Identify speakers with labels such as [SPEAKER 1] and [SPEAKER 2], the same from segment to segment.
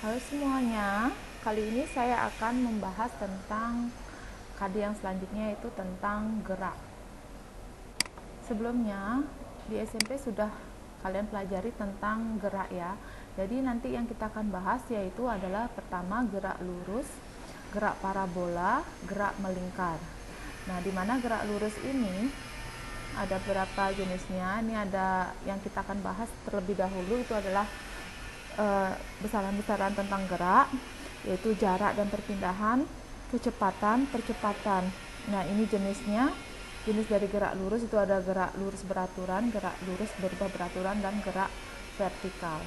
[SPEAKER 1] Halo semuanya, kali ini saya akan membahas tentang KD yang selanjutnya, yaitu tentang gerak. Sebelumnya di SMP sudah kalian pelajari tentang gerak ya. Jadi nanti yang kita akan bahas yaitu adalah pertama gerak lurus, gerak parabola, gerak melingkar. Nah, di mana gerak lurus ini ada beberapa jenisnya. Ini ada yang kita akan bahas terlebih dahulu, itu adalah besaran-besaran tentang gerak, yaitu jarak dan perpindahan, kecepatan, percepatan. Nah, ini jenisnya. Jenis dari gerak lurus itu ada gerak lurus beraturan, gerak lurus berubah beraturan, dan gerak vertikal.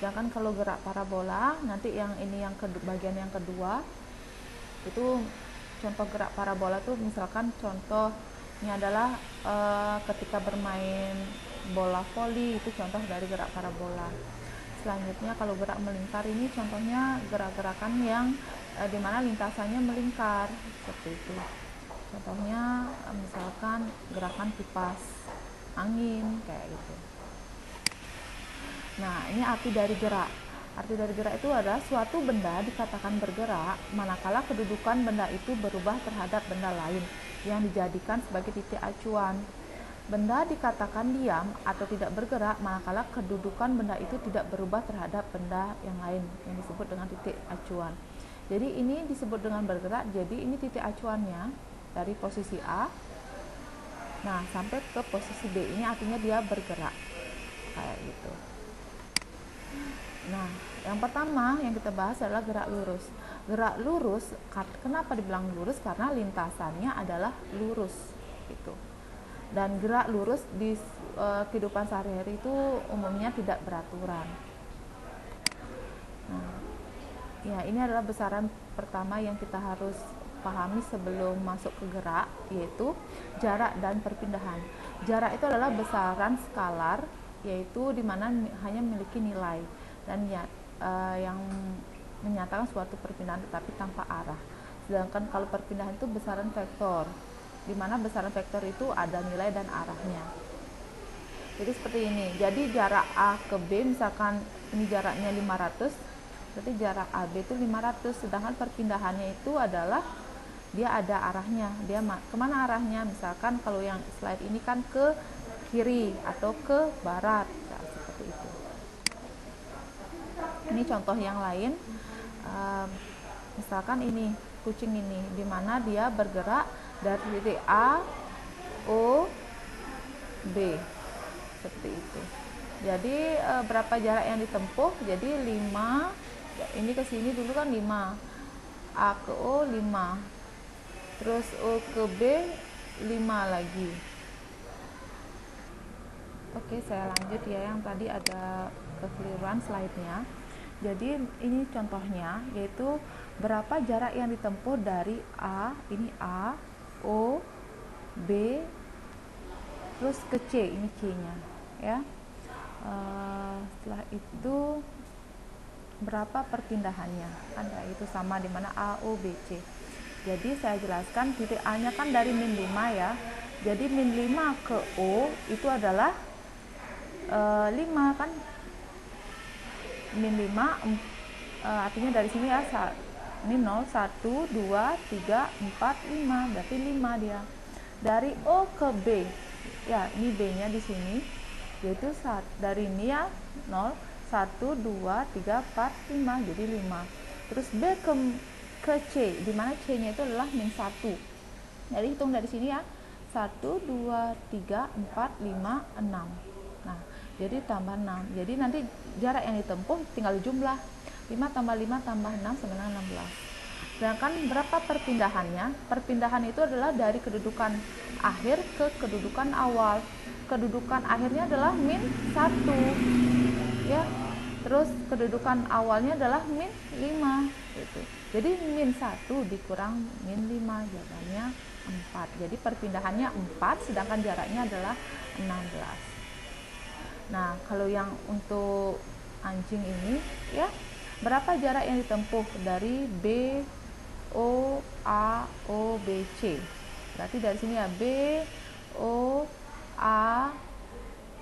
[SPEAKER 1] Sedangkan kalau gerak parabola, nanti yang ini yang bagian yang kedua, itu contoh gerak parabola tuh misalkan contohnya adalah ketika bermain bola voli, itu contoh dari gerak parabola. Selanjutnya kalau gerak melingkar ini contohnya gerak-gerakan yang dimana lintasannya melingkar, seperti itu. Contohnya misalkan gerakan kipas angin kayak gitu. Nah, ini arti dari gerak. Arti dari gerak itu adalah suatu benda dikatakan bergerak manakala kedudukan benda itu berubah terhadap benda lain yang dijadikan sebagai titik acuan. Benda dikatakan diam atau tidak bergerak manakala kedudukan benda itu tidak berubah terhadap benda yang lain yang disebut dengan titik acuan. Jadi ini disebut dengan bergerak, jadi ini titik acuannya dari posisi A, nah sampai ke posisi B, ini artinya dia bergerak kayak gitu. Nah, yang pertama yang kita bahas adalah gerak lurus. Gerak lurus, kenapa dibilang lurus? Karena lintasannya adalah lurus gitu. Dan gerak lurus di kehidupan sehari-hari itu umumnya tidak beraturan. Nah, ya ini adalah besaran pertama yang kita harus pahami sebelum masuk ke gerak, yaitu jarak dan perpindahan. Jarak itu adalah besaran skalar, yaitu dimana hanya memiliki nilai dan yang menyatakan suatu perpindahan tetapi tanpa arah. Sedangkan kalau perpindahan itu besaran vektor, dimana besaran vektor itu ada nilai dan arahnya. Jadi seperti ini. Jadi jarak A ke B, misalkan ini jaraknya 500, berarti jarak AB itu 500, sedangkan perpindahannya itu adalah dia ada arahnya, dia kemana arahnya, misalkan kalau yang slide ini kan ke kiri atau ke barat, nah, seperti itu. Ini contoh yang lain, misalkan ini kucing ini, dimana dia bergerak dari titik A, O, B, seperti itu. Jadi berapa jarak yang ditempuh? Jadi 5, ini ke sini dulu kan 5, A ke O 5, terus O ke B 5 lagi. Oke, saya lanjut ya, yang tadi ada kekeliruan slide-nya. Jadi ini contohnya, yaitu berapa jarak yang ditempuh dari A, ini A, O, B, terus ke C, ini C-nya ya. Setelah itu berapa perpindahannya, ada itu sama dimana A, O, B, C. Jadi saya jelaskan, titik A nya kan dari min 5 ya, jadi min 5 ke O itu adalah 5 kan, min 5 artinya dari sini ya, ini 0, 1, 2, 3, 4, 5, berarti 5 dia. Dari O ke B ya, ini B nya di sini, yaitu dari ini ya 0, 1, 2, 3, 4, 5, jadi 5. Terus B ke C, dimana C nya itu adalah min 1, jadi hitung dari sini ya, 1, 2, 3, 4, 5, 6. Nah, jadi tambah 6, jadi nanti jarak yang ditempuh tinggal jumlah 5 tambah 5 tambah 6 sama dengan 16. Sedangkan berapa perpindahannya? Perpindahan itu adalah dari kedudukan akhir ke kedudukan awal. Kedudukan akhirnya adalah min 1 ya, terus kedudukan awalnya adalah min 5 gitu. Jadi min 1 dikurang min 5, jawabannya 4. Jadi perpindahannya 4, sedangkan jaraknya adalah 16. Nah, kalau yang untuk anjing ini ya, berapa jarak yang ditempuh dari B, O, A, O, B, C. Berarti dari sini ya, B, O, A,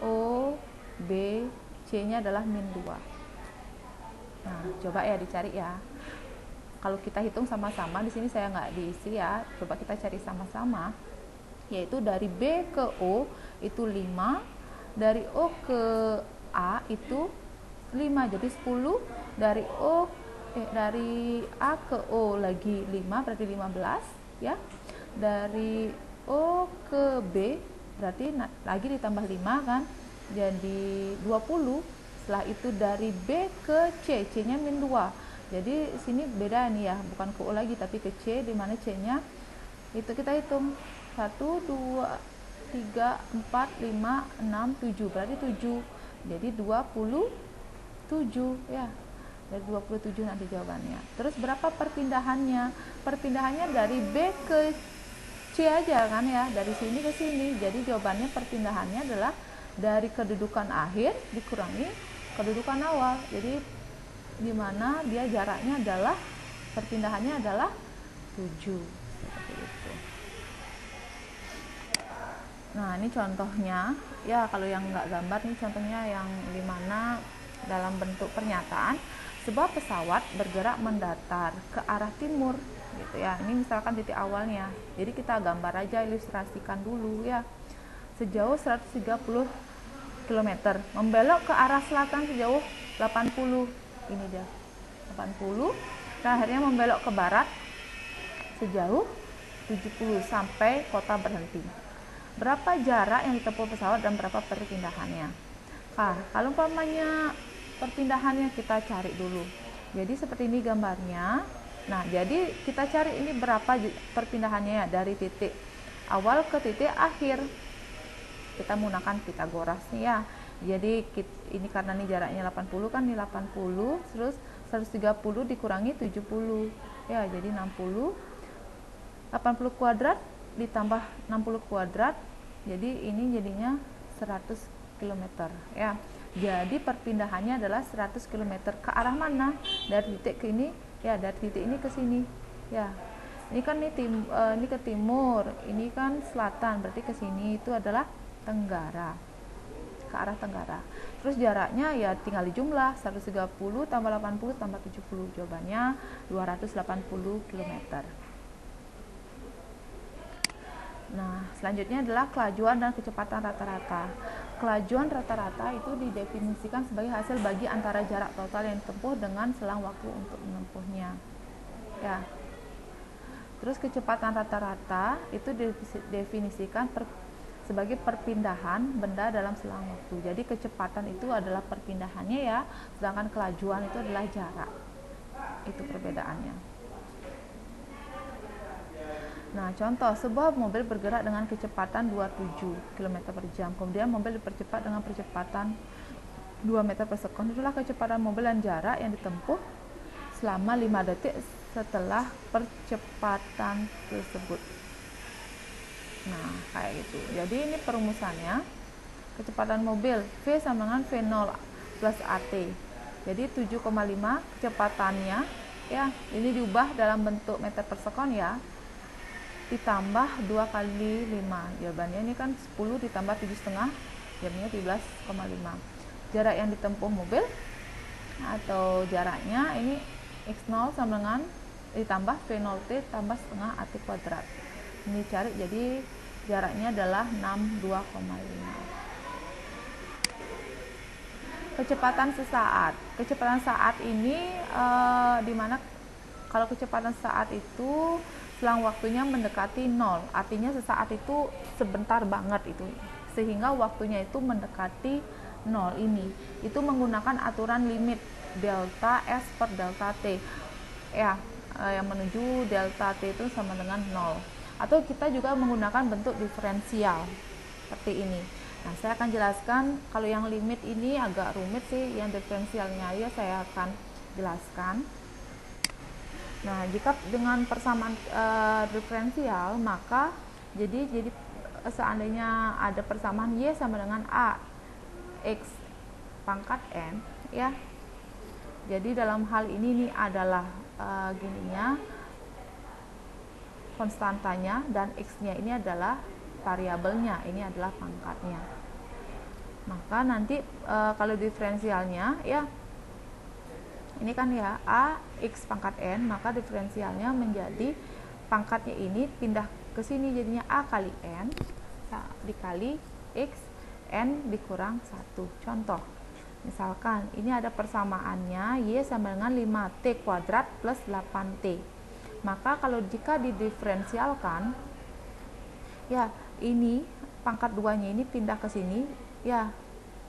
[SPEAKER 1] O, B, C nya adalah min 2. Nah, coba ya dicari ya. Kalau kita hitung sama-sama, di sini saya nggak diisi ya. Coba kita cari sama-sama. Yaitu dari B ke O itu 5, dari O ke A itu 5, jadi 10, dari dari A ke O lagi 5, berarti 15 ya. Dari O ke B berarti lagi ditambah 5 kan, jadi 20. Setelah itu dari B ke C, C-nya min 2. Jadi sini beda nih ya, bukan ke O lagi tapi ke C, di mana C-nya itu kita hitung 1, 2, 3, 4, 5, 6, 7, berarti 7. Jadi 27 ya. Dari 27 nanti jawabannya. Terus berapa perpindahannya? Perpindahannya dari B ke C aja kan ya, dari sini ke sini. Jadi jawabannya perpindahannya adalah dari kedudukan akhir dikurangi kedudukan awal. Jadi di mana dia jaraknya adalah perpindahannya adalah 7. Seperti itu. Nah, ini contohnya ya, kalau yang nggak gambar nih contohnya yang dimana dalam bentuk pernyataan sebuah pesawat bergerak mendatar ke arah timur gitu ya. Ini misalkan titik awalnya, jadi kita gambar aja, ilustrasikan dulu ya. Sejauh 130 km membelok ke arah selatan sejauh 80, ini dia 80, dan akhirnya membelok ke barat sejauh 70 sampai kota berhenti. Berapa jarak yang ditempuh pesawat dan berapa perpindahannya? Nah, kalau umpamanya perpindahannya kita cari dulu. Jadi seperti ini gambarnya. Nah, jadi kita cari ini berapa perpindahannya ya, dari titik awal ke titik akhir. Kita menggunakan Pitagoras nih ya. Jadi ini karena ini jaraknya 80 kan, ini 80, terus 130 dikurangi 70. Ya, jadi 60. 80 kuadrat ditambah 60 kuadrat. Jadi ini jadinya 100 km ya. Jadi perpindahannya adalah 100 km ke arah mana? Dari titik ke ini ya, dari titik ini ke sini ya. Ini kan ini ke timur, ini kan selatan, berarti ke sini itu adalah tenggara, ke arah tenggara. Terus jaraknya ya tinggal dijumlah, 130 tambah 80 tambah 70, jawabannya 280 km. Nah, selanjutnya adalah kelajuan dan kecepatan rata-rata. Kelajuan rata-rata itu didefinisikan sebagai hasil bagi antara jarak total yang ditempuh dengan selang waktu untuk menempuhnya. Ya. Terus kecepatan rata-rata itu didefinisikan sebagai perpindahan benda dalam selang waktu. Jadi kecepatan itu adalah perpindahannya ya, sedangkan kelajuan itu adalah jarak. Itu perbedaannya. Nah, contoh, sebuah mobil bergerak dengan kecepatan 27 km per jam. Kemudian mobil dipercepat dengan percepatan 2 meter per sekon. Itulah kecepatan mobil dan jarak yang ditempuh selama 5 detik setelah percepatan tersebut. Nah, kayak gitu. Jadi ini perumusannya. Kecepatan mobil V sama dengan V0 plus AT. Jadi 7,5 kecepatannya ya, ini diubah dalam bentuk meter per sekon ya, ditambah 2 kali 5. Jawabannya ini kan 10 ditambah 7,5, jawabannya 17,5. Jarak yang ditempuh mobil atau jaraknya ini X0 sama dengan ditambah V0T tambah setengah AT kuadrat. Ini cari, jadi jaraknya adalah 62,5. Kecepatan sesaat. Kecepatan saat ini dimana kalau kecepatan saat itu selang waktunya mendekati 0, artinya sesaat itu sebentar banget itu, sehingga waktunya itu mendekati 0. Ini itu menggunakan aturan limit delta S per delta T ya, yang menuju delta T itu sama dengan 0. Atau kita juga menggunakan bentuk diferensial seperti ini. Nah, saya akan jelaskan. Kalau yang limit ini agak rumit sih, yang diferensialnya ya saya akan jelaskan. Nah, jika dengan persamaan diferensial, maka jadi seandainya ada persamaan Y sama dengan A X pangkat N ya. Jadi dalam hal ini adalah gininya konstantanya, dan X-nya ini adalah variabelnya, ini adalah pangkatnya. Maka nanti kalau diferensialnya ya, ini kan ya A X pangkat N, maka diferensialnya menjadi pangkatnya ini pindah ke sini, jadinya A kali N dikali X, N dikurang 1. Contoh, misalkan ini ada persamaannya Y sama dengan 5T kuadrat plus 8T. Maka kalau jika didiferensialkan, ya ini pangkat 2-nya ini pindah ke sini, ya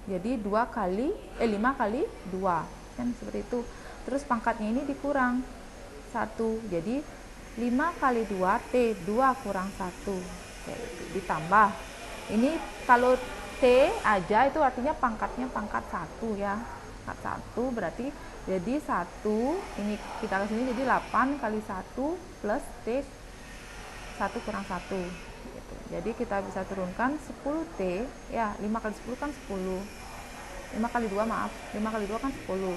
[SPEAKER 1] jadi 5 kali 2 kan seperti itu. Terus pangkatnya ini dikurang 1, jadi 5 kali 2 T, 2 kurang 1 ditambah ini. Kalau T aja itu artinya pangkatnya pangkat 1 ya, pangkat 1 berarti jadi 1, ini kita ke sini jadi 8 kali 1 plus T 1 kurang 1 gitu. Jadi kita bisa turunkan 10T ya, 5 kali 10 kan 10, 5 kali 2 maaf, 5 kali 2 kan 10,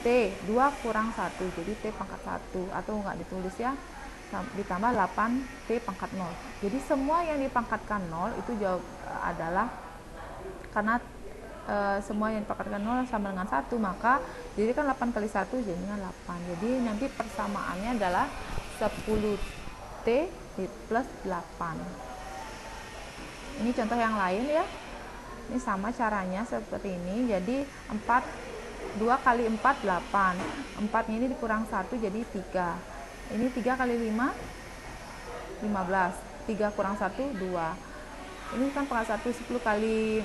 [SPEAKER 1] T 2 kurang 1 jadi T pangkat 1, atau nggak ditulis ya, ditambah 8 T pangkat 0. Jadi semua yang dipangkatkan 0 itu jawab adalah karena semua yang dipangkatkan 0 sama dengan 1, maka jadi kan 8 kali 1 jadinya 8. Jadi nanti persamaannya adalah 10T plus 8. Ini contoh yang lain ya. Ini sama caranya seperti ini. Jadi 2 kali 4 8. 4-nya ini dikurang 1 jadi 3. Ini 3 kali 5 15. 3 kurang 1 2. Ini kan pangkat 1, 10 kali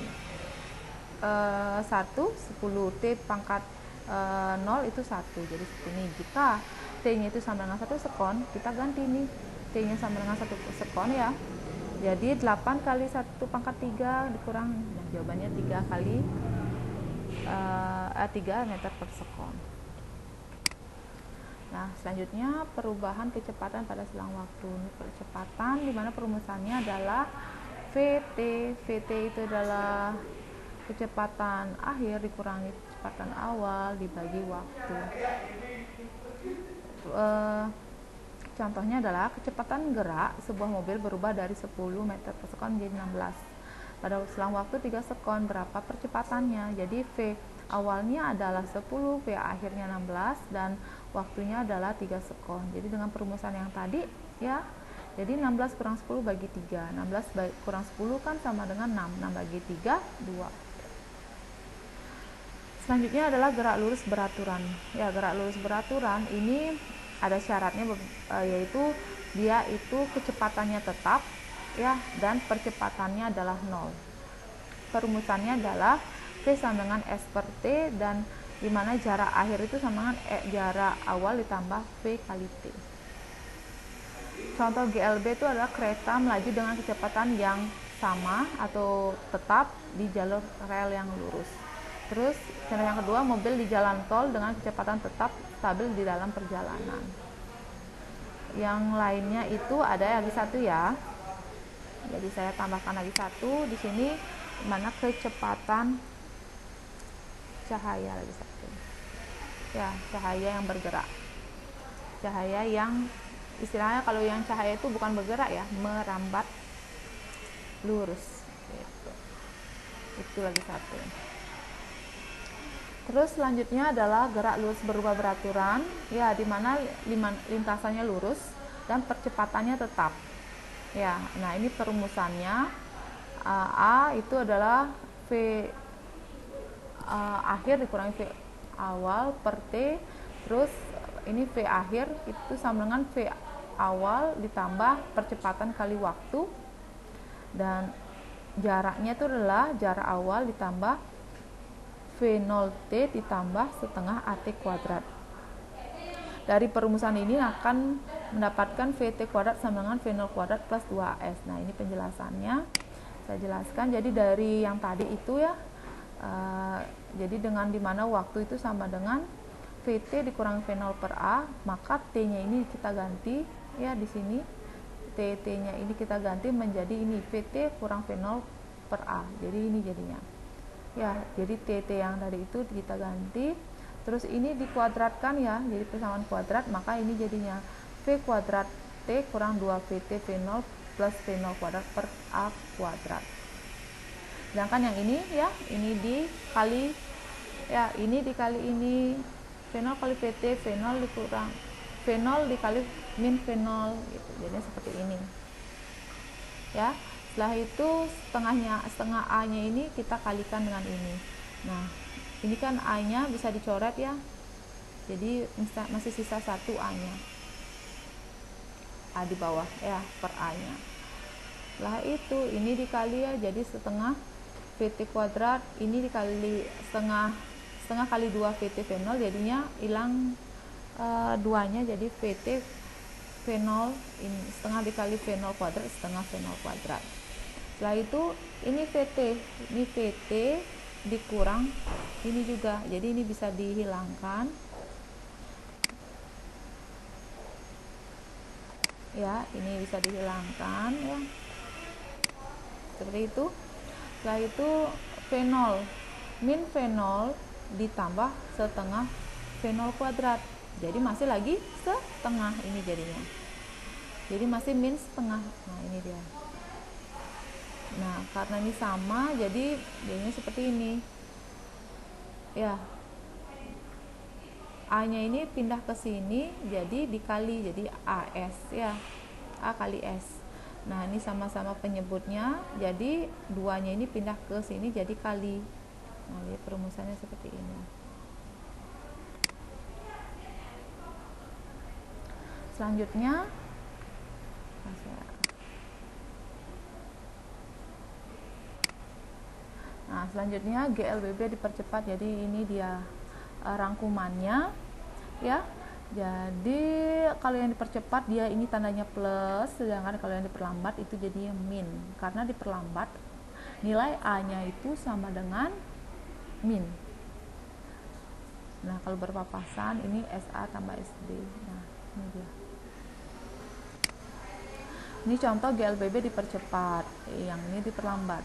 [SPEAKER 1] 1 10, T pangkat 0 itu 1. Jadi seperti ini. Jika T-nya itu sama dengan 1 sekon, kita ganti nih. T-nya sama dengan 1 sekon ya. Jadi 8 kali 1 pangkat 3 dikurang, nah, jawabannya 3 kali 3 meter per sekon. Nah, selanjutnya perubahan kecepatan pada selang waktu. Ini percepatan di mana perumusannya adalah VT. VT itu adalah kecepatan akhir dikurangi kecepatan awal dibagi waktu. Contohnya adalah kecepatan gerak sebuah mobil berubah dari 10 meter per sekon menjadi 16. Pada selang waktu 3 sekon, berapa percepatannya? Jadi V awalnya adalah 10, V akhirnya 16, dan waktunya adalah 3 sekon. Jadi dengan perumusan yang tadi ya, jadi 16 kurang 10 bagi 3. 16 kurang 10 kan sama dengan 6. 6 bagi 3, 2. Selanjutnya adalah gerak lurus beraturan. Ya, gerak lurus beraturan ini ada syaratnya, yaitu dia itu kecepatannya tetap ya, dan percepatannya adalah 0. Perumusannya adalah V sama dengan S per T, dan dimana jarak akhir itu sama dengan jarak awal ditambah V kali T. Contoh GLB itu adalah kereta melaju dengan kecepatan yang sama atau tetap di jalur rel yang lurus. Terus contoh yang kedua, mobil di jalan tol dengan kecepatan tetap stabil di dalam perjalanan. Yang lainnya itu ada lagi satu ya. Jadi saya tambahkan lagi satu di sini, mana kecepatan cahaya lagi satu. Ya, cahaya yang bergerak. Cahaya yang istilahnya kalau yang cahaya itu bukan bergerak ya, merambat lurus. Gitu. Itu lagi satu. Terus selanjutnya adalah gerak lurus berubah beraturan, ya, di mana lintasannya lurus dan percepatannya tetap. Ya, nah ini perumusannya. A itu adalah V akhir dikurangi V awal per T, terus ini V akhir itu sama dengan V awal ditambah percepatan kali waktu, dan jaraknya itu adalah jarak awal ditambah V0T ditambah setengah AT kuadrat. Dari perumusan ini akan mendapatkan VT kuadrat sama dengan V0 kuadrat plus 2AS. Nah, ini penjelasannya saya jelaskan. Jadi dari yang tadi itu ya, jadi dengan dimana waktu itu sama dengan VT dikurang V0 per A, maka T-nya ini kita ganti ya, di sini TT-nya ini kita ganti menjadi ini VT kurang V0 per A. Jadi ini jadinya. Ya, jadi TT yang tadi itu kita ganti, terus ini dikuadratkan ya, jadi persamaan kuadrat, maka ini jadinya V kuadrat T kurang 2VT V0 plus V0 kuadrat per A kuadrat. Sedangkan yang ini ya, ini dikali ya, ini dikali ini V0 kali VT, V0 dikurang V0 dikali min V0 gitu. Jadi seperti ini. Ya. Setelah itu setengah A-nya ini kita kalikan dengan ini. Nah, ini kan A-nya bisa dicoret ya. Jadi masih sisa 1 A-nya. A di bawah ya, per A-nya. Setelah itu ini dikali ya, jadi setengah VT kuadrat, ini dikali setengah kali 2 VT V0, jadinya hilang 2-nya, jadi VT V0 ini setengah dikali V0 kuadrat, setengah V0 kuadrat. Setelah itu ini VT dikurang ini juga, jadi ini bisa dihilangkan ya, ini bisa dihilangkan ya, seperti itu. Setelah itu V0 min V0 ditambah setengah V0 kuadrat, jadi masih lagi setengah ini jadinya, jadi masih min setengah. Nah ini dia. Nah karena ini sama, jadi jadinya seperti ini ya, A nya ini pindah ke sini, jadi dikali, jadi AS ya, A kali S. Nah ini sama-sama penyebutnya, jadi 2-nya ini pindah ke sini jadi kali. Nah jadi perumusannya seperti ini. Selanjutnya GLBB dipercepat, jadi ini dia rangkumannya ya. Jadi kalau yang dipercepat dia ini tandanya plus, sedangkan kalau yang diperlambat itu jadinya min, karena diperlambat nilai A-nya itu sama dengan min. Nah kalau berpapasan ini SA tambah SD. Nah ini dia. Ini contoh GLBB dipercepat, yang ini diperlambat.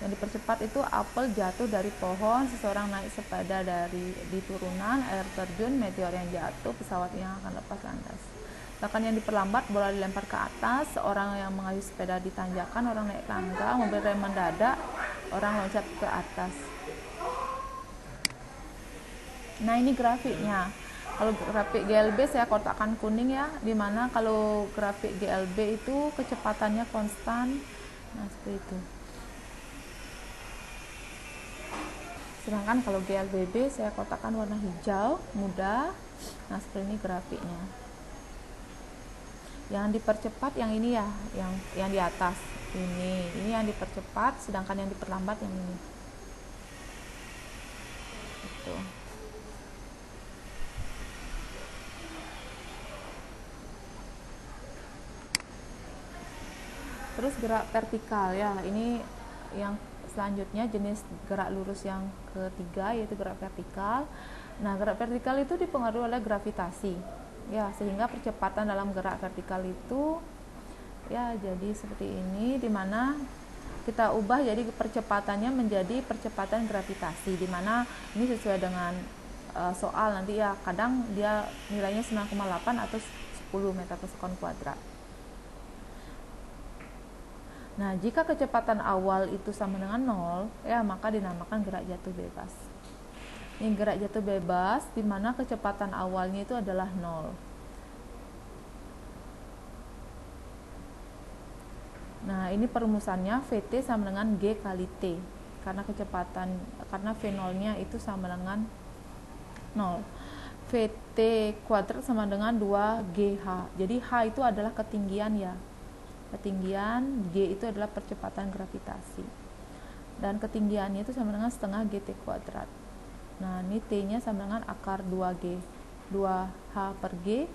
[SPEAKER 1] Yang dipercepat itu apel jatuh dari pohon, seseorang naik sepeda di turunan, air terjun, meteor yang jatuh, pesawat yang akan lepas landas. Sedangkan yang diperlambat, bola dilempar ke atas, orang yang mengayuh sepeda di tanjakan, orang naik tangga, mobil rem mendadak, orang loncat ke atas. Nah ini grafiknya. Kalau grafik GLB saya kotakkan kuning ya, dimana kalau grafik GLB itu kecepatannya konstan. Nah seperti itu. Sedangkan kalau GLBB saya kotakkan warna hijau muda. Nah seperti ini grafiknya. Yang dipercepat yang ini ya, yang di atas ini yang dipercepat, sedangkan yang diperlambat yang ini. Gitu. Terus gerak vertikal ya, ini yang selanjutnya jenis gerak lurus yang ketiga, yaitu gerak vertikal. Nah gerak vertikal itu dipengaruhi oleh gravitasi ya, sehingga percepatan dalam gerak vertikal itu ya jadi seperti ini, dimana kita ubah jadi percepatannya menjadi percepatan gravitasi, dimana ini sesuai dengan soal nanti ya, kadang dia nilainya 9,8 atau 10 meter per sekon kuadrat. Nah, jika kecepatan awal itu sama dengan 0, ya maka dinamakan gerak jatuh bebas. Ini gerak jatuh bebas, di mana kecepatan awalnya itu adalah 0. Nah, ini perumusannya VT sama dengan G kali T. Karena V0-nya itu sama dengan 0. VT kuadrat sama dengan 2GH. Jadi H itu adalah ketinggian ya. Ketinggian, G itu adalah percepatan gravitasi, dan ketinggiannya itu sama dengan setengah GT kuadrat. Nah ini T-nya sama dengan akar 2H per G.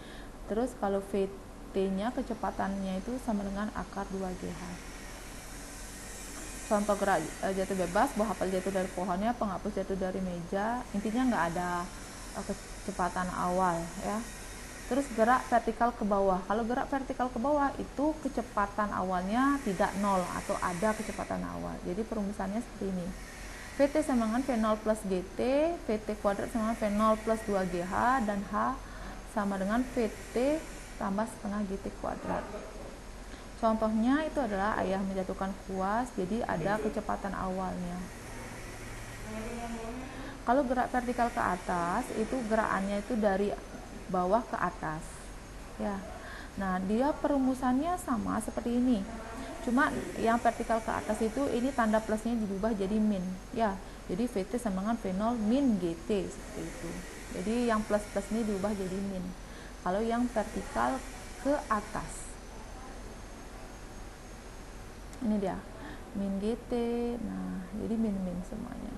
[SPEAKER 1] Terus kalau VT-nya kecepatannya itu sama dengan akar 2GH. Contoh gerak jatuh bebas, buah apel jatuh dari pohonnya, penghapus jatuh dari meja. Intinya nggak ada kecepatan awal ya. Terus gerak vertikal ke bawah. Kalau gerak vertikal ke bawah itu kecepatan awalnya tidak 0 atau ada kecepatan awal. Jadi perumusannya seperti ini. VT sama dengan V0 plus GT, VT kuadrat sama dengan V0 plus 2GH, dan H sama dengan VT tambah setengah GT kuadrat. Contohnya itu adalah ayah menjatuhkan kuas, jadi ada kecepatan awalnya. Kalau gerak vertikal ke atas itu gerakannya itu dari bawah ke atas ya. Nah, dia perumusannya sama seperti ini. Cuma yang vertikal ke atas itu ini tanda plusnya diubah jadi min ya. Jadi VT sama dengan V0 min GT seperti itu. Jadi yang plus-plus ini diubah jadi min. Kalau yang vertikal ke atas. Ini dia. Min GT. Nah, jadi min-min semuanya.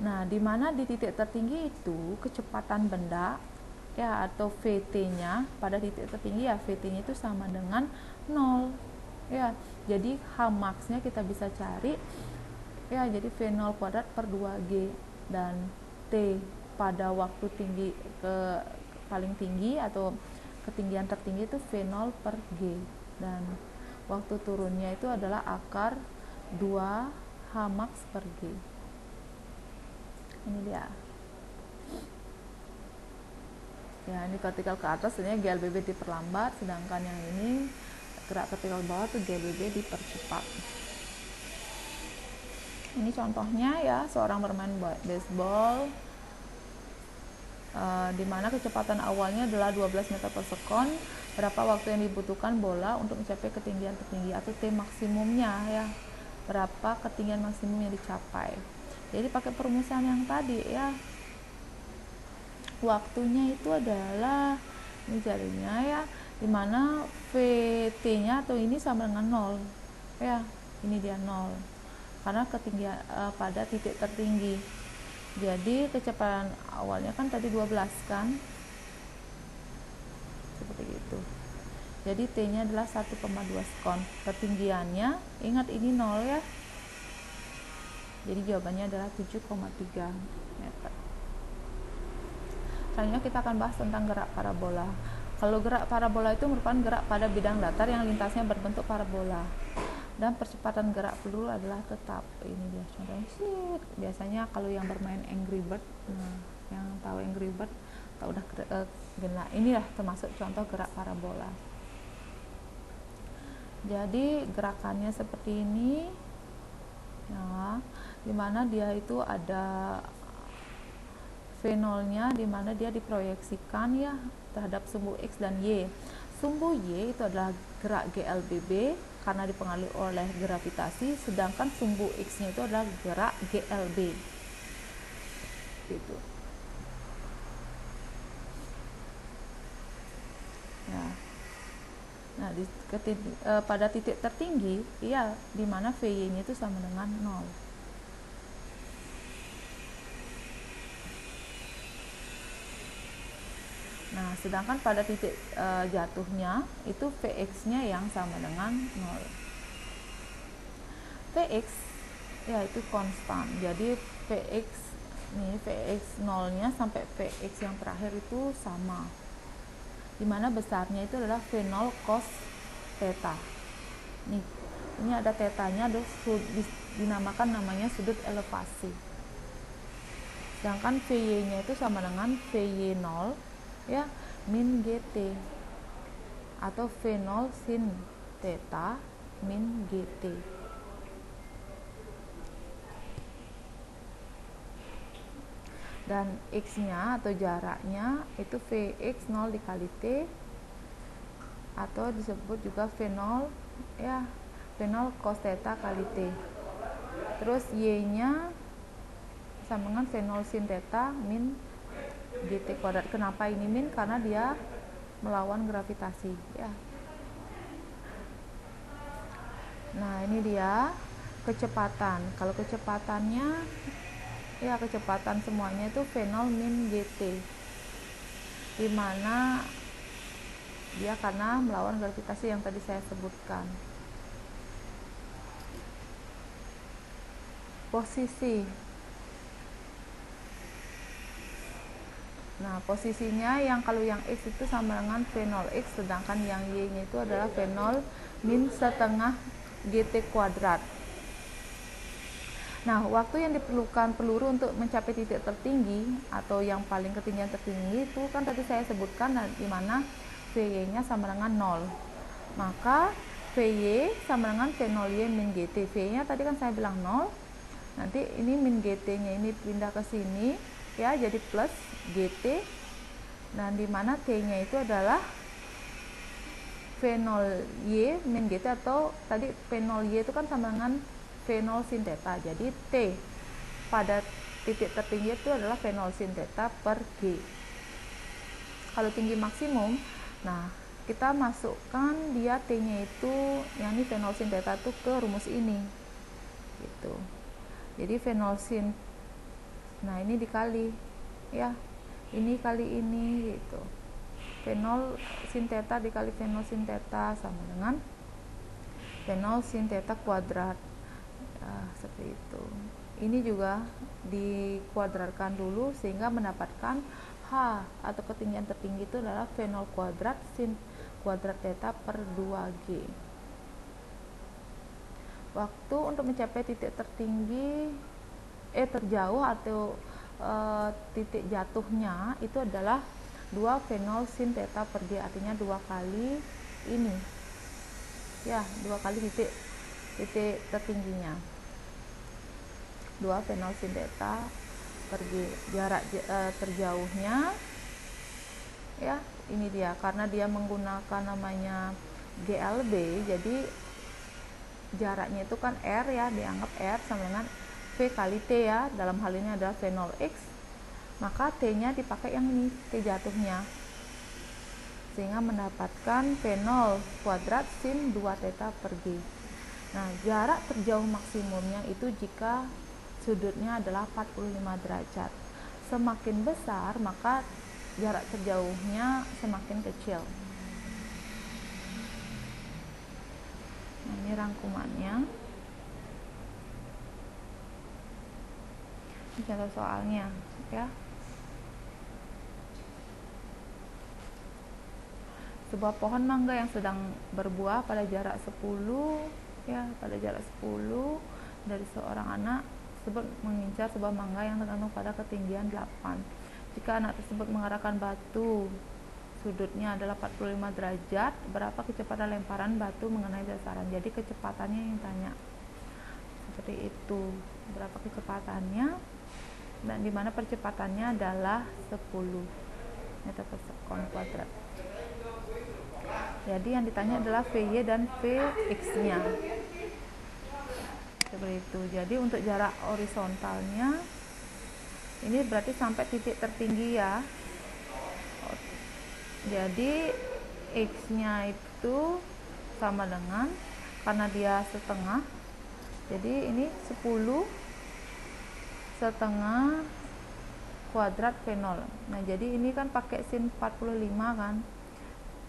[SPEAKER 1] Nah, di mana di titik tertinggi itu kecepatan benda ya atau VT-nya pada titik tertinggi ya VT-nya itu sama dengan 0 ya. Jadi H max-nya kita bisa cari ya, jadi V0 kuadrat per 2G dan T pada waktu tinggi ke paling tinggi atau ketinggian tertinggi itu V0 per G dan waktu turunnya itu adalah akar 2 H max per G. Ini dia ya, ini vertikal ke atas sebenarnya GLBB diperlambat, sedangkan yang ini gerak vertikal bawah tuh GLBB dipercepat. Ini contohnya ya, seorang bermain baseball di mana kecepatan awalnya adalah 12 meter per sekon. Berapa waktu yang dibutuhkan bola untuk mencapai ketinggian tertinggi atau T maksimumnya ya, berapa ketinggian maksimum yang dicapai. Jadi pakai perumusan yang tadi ya, waktunya itu adalah ini jadinya ya, dimana VT-nya atau ini sama dengan 0 ya, ini dia 0 karena ketinggian pada titik tertinggi. Jadi kecepatan awalnya kan tadi 12 kan, seperti itu. Jadi T-nya adalah 1,2 sekon. Ketinggiannya ingat ini 0 ya. Jadi jawabannya adalah 7,3 meter. Selanjutnya kita akan bahas tentang gerak parabola. Kalau gerak parabola itu merupakan gerak pada bidang datar yang lintasnya berbentuk parabola. Dan percepatan gerak peluru adalah tetap. Ini dia contohnya sih. Biasanya kalau yang bermain Angry Bird, yang tahu Angry Bird, tahu udah inilah termasuk contoh gerak parabola. Jadi gerakannya seperti ini ya, dimana dia itu ada V0-nya dimana dia diproyeksikan ya terhadap sumbu X dan Y. Sumbu Y itu adalah gerak GLBB karena dipengaruhi oleh gravitasi, sedangkan sumbu X-nya itu adalah gerak GLB. Gitu. Ya. Nah, pada titik tertinggi ya dimana VY-nya itu sama dengan 0. Nah, sedangkan pada titik jatuhnya itu Vx-nya yang sama dengan 0. Vx ya itu konstan. Jadi Vx nih, Vx 0-nya sampai Vx yang terakhir itu sama. Dimana besarnya itu adalah V0 cos theta. Nih, ini ada tetanya, dinamakan namanya sudut elevasi. Sedangkan Vy-nya itu sama dengan Vy0 ya min GT atau V0 sin theta min GT. Dan X-nya atau jaraknya itu Vx 0 dikali T atau disebut juga V0 ya, V0 cos theta kali T. Terus Y-nya sama dengan V0 sin theta min GT kuadrat. Kenapa ini min? Karena dia melawan gravitasi ya. Nah, ini dia kecepatan. Kalau kecepatannya ya, kecepatan semuanya itu V0 min GT, dimana dia karena melawan gravitasi yang tadi saya sebutkan. Posisi, nah posisinya yang kalau yang X itu sama dengan V0X, sedangkan yang Y-nya itu adalah V0 min setengah GT kuadrat. Nah, waktu yang diperlukan peluru untuk mencapai titik tertinggi atau yang paling ketinggian tertinggi itu kan tadi saya sebutkan, di mana Vy-nya sama dengan 0. Maka Vy sama dengan V0Y min GT. V-nya tadi kan saya bilang 0, Nanti ini min GT-nya ini pindah ke sini ya, jadi plus GT. Dan di mana T-nya itu adalah V0 Y min GT, atau tadi V0 Y itu kan sama dengan V0 sin theta. Jadi T pada titik tertinggi itu adalah V0 sin theta per G. Kalau tinggi maksimum, nah kita masukkan dia T-nya itu, yang ini V0 sin theta itu ke rumus ini gitu. Jadi V0 sin, nah ini dikali ya, ini kali ini gitu. V0 sin theta dikali V0 sin theta sama dengan V0 sin theta kuadrat. Seperti itu. Ini juga dikuadratkan dulu sehingga mendapatkan H atau ketinggian tertinggi itu adalah V0 kuadrat sin kuadrat theta per 2G. Waktu untuk mencapai titik tertinggi terjauh atau titik jatuhnya itu adalah 2 V0 sin theta per G, artinya 2 kali ini ya, 2 kali titik tertingginya, 2 V0 sin theta per G. Jarak terjauhnya ya, ini dia, karena dia menggunakan namanya GLB, jadi jaraknya itu kan R ya, dianggap R sama dengan V kali T ya, dalam hal ini adalah V0x, maka T-nya dipakai yang ini, T jatuhnya, sehingga mendapatkan V0 kuadrat sin 2 theta per G. Nah, jarak terjauh maksimumnya itu jika sudutnya adalah 45 derajat. Semakin besar, maka jarak terjauhnya semakin kecil. Nah, ini rangkumannya. Ini contoh soalnya ya. Sebuah pohon mangga yang sedang berbuah pada jarak 10 ya, pada jarak 10 dari seorang anak tersebut mengincar sebuah mangga yang tergantung pada ketinggian 8. Jika anak tersebut mengarahkan batu, sudutnya adalah 45 derajat, berapa kecepatan lemparan batu mengenai dasaran? Jadi kecepatannya yang tanya. Seperti itu. Berapa kecepatannya? Dan dimana percepatannya adalah 10 meter per sekon kuadrat. Jadi yang ditanya adalah VY dan Vx-nya. Seperti itu. Jadi untuk jarak horizontalnya ini berarti sampai titik tertinggi ya. Jadi X-nya itu sama dengan, karena dia setengah, jadi ini 10 setengah kuadrat V0. Nah, jadi ini kan pakai sin 45 kan.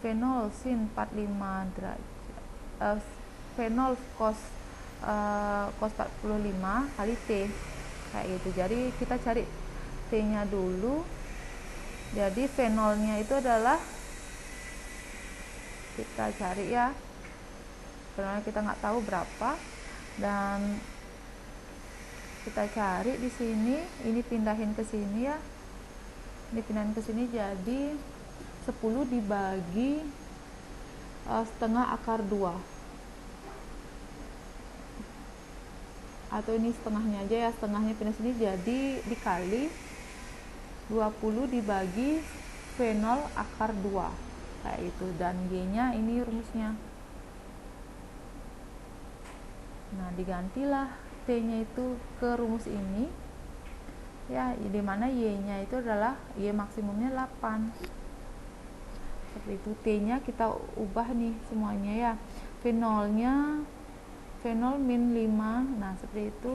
[SPEAKER 1] V0 sin 45 derajat. V0 cos 45 kali T. Kayak gitu. Jadi kita cari T-nya dulu. Jadi V0-nya itu adalah, kita cari ya, karena kita nggak tahu berapa, dan kita cari di sini, ini pindahin ke sini ya, ini pindahin ke sini, jadi 10 dibagi setengah akar 2, atau ini setengahnya aja ya, setengahnya pindah sini, jadi dikali 20 dibagi V0 akar 2 kayak itu, dan G-nya ini rumusnya. Nah, digantilah T-nya itu ke rumus ini ya, di mana Y-nya itu adalah Y maksimumnya 8. Seperti itu. T-nya kita ubah nih semuanya ya. V0-nya V0 min 5. Nah, seperti itu.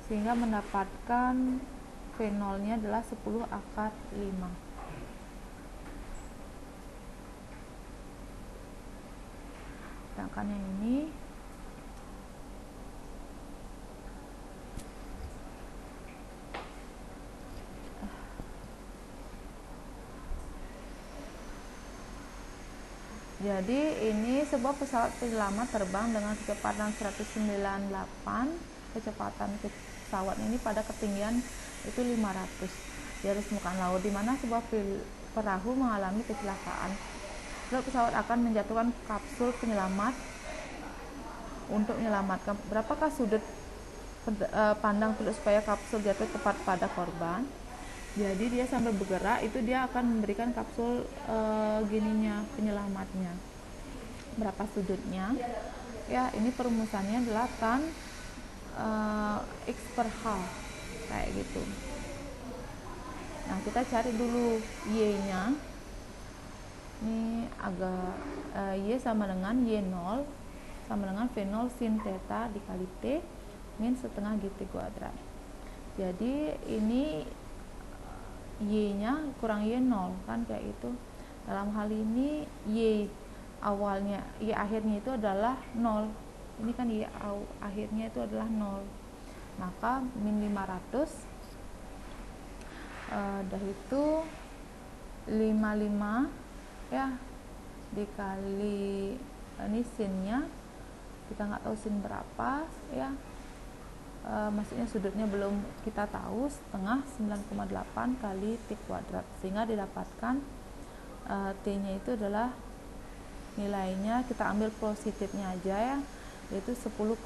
[SPEAKER 1] Sehingga mendapatkan V0-nya adalah 10 akar 5. Sedangkan yang ini jadi ini sebuah pesawat penyelamat terbang dengan kecepatan 198, kecepatan pesawat ini pada ketinggian itu 500 di atas permukaan laut, di mana sebuah perahu mengalami kecelakaan. Lalu pesawat akan menjatuhkan kapsul penyelamat untuk menyelamatkan. Berapakah sudut pandang dulu supaya kapsul jatuh tepat pada korban. Jadi dia sambil bergerak itu dia akan memberikan kapsul penyelamatnya. Berapa sudutnya? Ya, ini perumusannya adalah tan x per h kayak gitu. Nah, kita cari dulu y-nya. Ini agak y sama dengan y0 sama dengan v0 sin theta dikali t min setengah gt kuadrat. Jadi ini y-nya kurang y0 kan kayak itu. Dalam hal ini y awalnya, y akhirnya itu adalah 0. Ini kan y akhirnya itu adalah 0. Maka min 500 dari itu 55 ya dikali ini sinnya, kita nggak tahu sin berapa ya, maksudnya sudutnya belum kita tahu, setengah 9,8 kali t kuadrat, sehingga didapatkan t-nya itu adalah nilainya, kita ambil positifnya aja ya, yaitu 10,1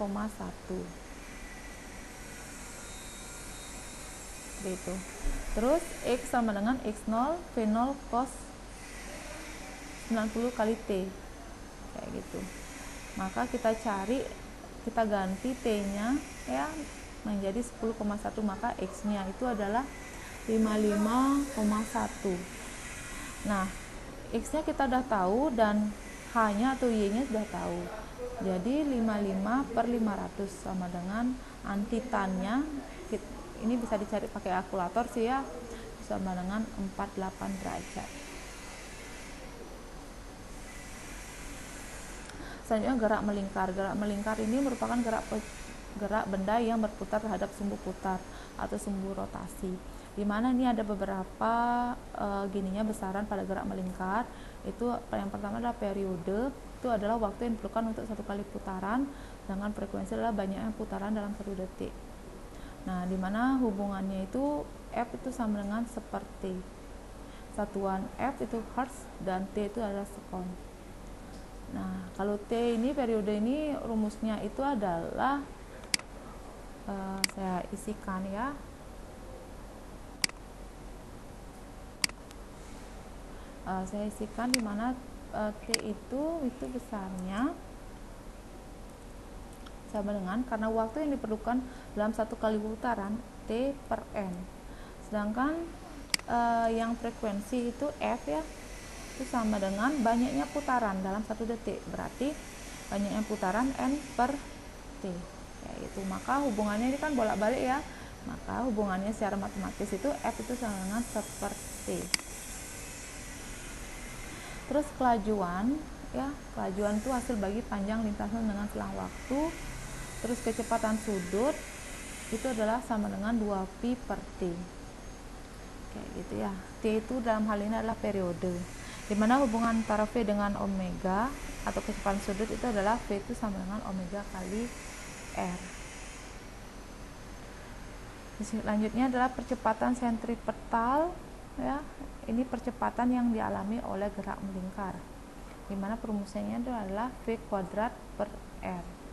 [SPEAKER 1] gitu. Terus x sama dengan x0 v0 cos 90 kali t kayak gitu. Maka kita cari, kita ganti t-nya ya menjadi 10,1, maka x-nya itu adalah 55,1. Nah, x-nya kita udah tahu dan h-nya atau y-nya sudah tahu. Jadi 55 per 500 sama dengan anti tan-nya, ini bisa dicari pakai kalkulator sih ya, sama dengan 48 derajat. Selanjutnya gerak melingkar. Gerak melingkar ini merupakan gerak benda yang berputar terhadap sumbu putar atau sumbu rotasi. Di mana ini ada beberapa besaran pada gerak melingkar. Itu yang pertama adalah periode, itu adalah waktu yang diperlukan untuk satu kali putaran, dengan frekuensi adalah banyaknya putaran dalam 1 detik. Nah, di mana hubungannya itu F itu sama dengan seperti satuan F itu hertz dan T itu adalah sekon. Nah, kalau T ini periode ini rumusnya itu adalah saya isikan ya. Saya isikan di mana T itu besarnya sama dengan, karena waktu yang diperlukan dalam satu kali putaran T per N, sedangkan yang frekuensi itu F ya, itu sama dengan banyaknya putaran dalam 1 detik, berarti banyaknya putaran N per T kayak gitu. Maka hubungannya ini kan bolak-balik ya, maka hubungannya secara matematis itu F itu sama dengan seperti. Terus kelajuan ya, kelajuan itu hasil bagi panjang lintasan dengan selang waktu. Terus kecepatan sudut itu adalah sama dengan 2pi per t kayak gitu ya. T itu dalam hal ini adalah periode, dimana hubungan antara V dengan omega atau kecepatan sudut itu adalah V itu sama dengan omega kali R. Selanjutnya adalah percepatan sentripetal ya, ini percepatan yang dialami oleh gerak melingkar, dimana perumusannya adalah V kuadrat per R.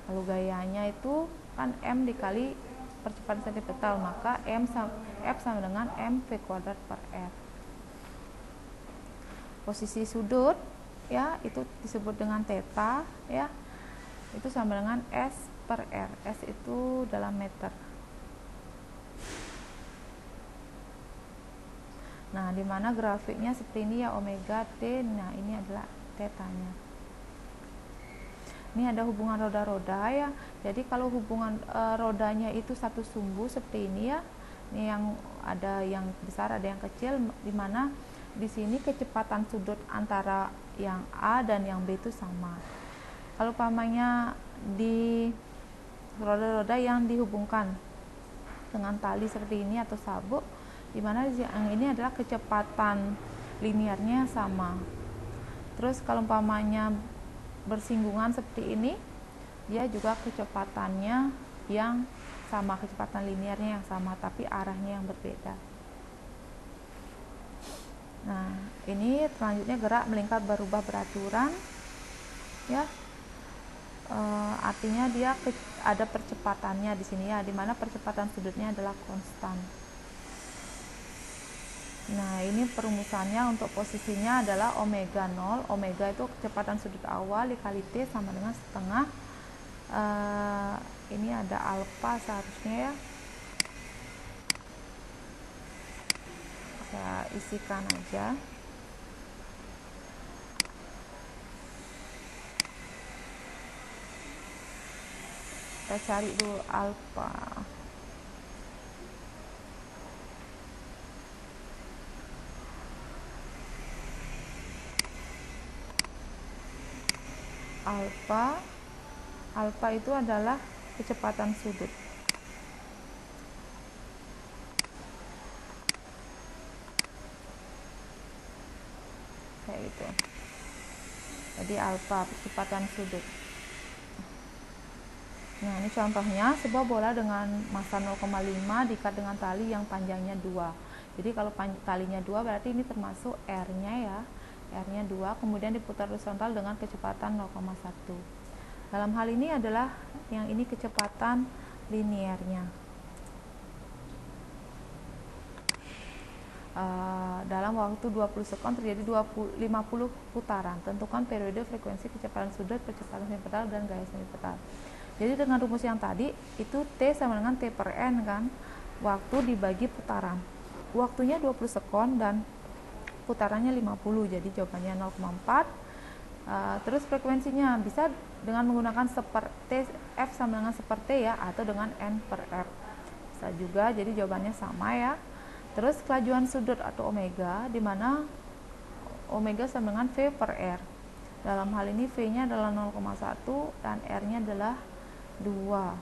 [SPEAKER 1] Lalu gayanya itu kan M dikali percepatan sentripetal, maka F sama dengan M V kuadrat per R. Posisi sudut ya itu disebut dengan theta ya, itu sama dengan S per R. S itu dalam meter. Nah, di mana grafiknya seperti ini ya, omega T. Nah, ini adalah tetanya. Ini ada hubungan roda-roda ya. Jadi kalau hubungan rodanya itu satu sumbu seperti ini ya. Ini yang ada yang besar, ada yang kecil, di mana di sini kecepatan sudut antara yang A dan yang B itu sama. Kalau umpamanya di roda-roda yang dihubungkan dengan tali seperti ini atau sabuk, di mana yang ini adalah kecepatan linearnya sama. Terus kalau umpamanya bersinggungan seperti ini, dia juga kecepatannya yang sama, kecepatan linearnya yang sama, tapi arahnya yang berbeda. Nah, ini selanjutnya gerak melingkar berubah beraturan ya. artinya dia ada percepatannya di sini ya, dimana percepatan sudutnya adalah konstan. Nah, ini perumusannya untuk posisinya adalah omega 0. Omega itu kecepatan sudut awal dikali T sama dengan setengah. Ini ada alfa seharusnya ya. Saya isikan aja. Kita cari dulu alfa. Alfa itu adalah kecepatan sudut. Kayak gitu. Jadi alfa kecepatan sudut. Nah, ini contohnya sebuah bola dengan massa 0,5 diikat dengan tali yang panjangnya 2. Jadi kalau talinya 2 berarti ini termasuk R-nya ya. R-nya 2, kemudian diputar horizontal dengan kecepatan 0,1. Dalam hal ini adalah yang ini kecepatan linearnya. Dalam waktu 20 sekon terjadi 50 putaran. Tentukan periode, frekuensi, kecepatan sudut, percepatan sentipetal, dan gaya sentipetal. Jadi dengan rumus yang tadi itu T sama dengan T per N kan, waktu dibagi putaran. Waktunya 20 sekon dan putarannya 50, jadi jawabannya 0,4. Terus frekuensinya bisa dengan menggunakan seperti F sama dengan seperti ya, atau dengan N per R. Bisa juga, jadi jawabannya sama ya. Terus kelajuan sudut atau omega, di mana omega sama dengan V per R. Dalam hal ini V-nya adalah 0,1 dan R-nya adalah 2.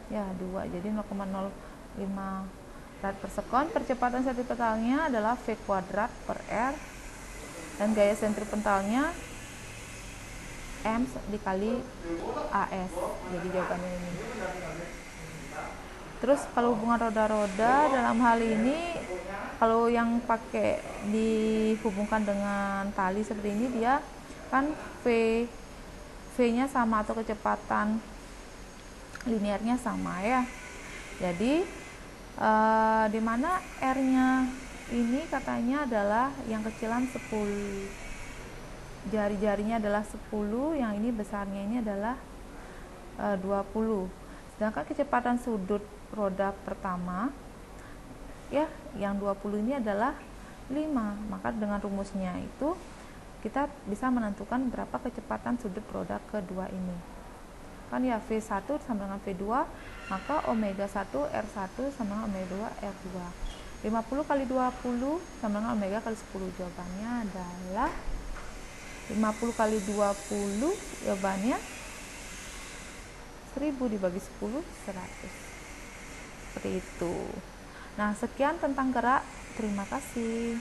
[SPEAKER 1] Ya, 2. Jadi 0,05 rad per sekon. Percepatan sentipetalnya adalah V kuadrat per R. Dan gaya sentripetalnya M dikali AS. Jadi jawabannya ini. Terus kalau hubungan roda-roda dalam hal ini, kalau yang pakai dihubungkan dengan tali seperti ini, dia kan V-nya sama atau kecepatan linearnya sama ya. Jadi di mana R-nya ini katanya adalah yang kecilan 10, jari-jarinya adalah 10, yang ini besarnya ini adalah 20. Sedangkan kecepatan sudut roda pertama ya, yang 20 ini adalah 5. Maka dengan rumusnya itu kita bisa menentukan berapa kecepatan sudut roda kedua ini. Kan ya V1 sama dengan V2, maka omega 1 R1 sama dengan omega 2 R2. 50 kali 20 sama dengan omega kali 10. Jawabannya adalah 50 kali 20, jawabannya 1000 dibagi 10, 100. Seperti itu. Nah, sekian tentang gerak. Terima kasih.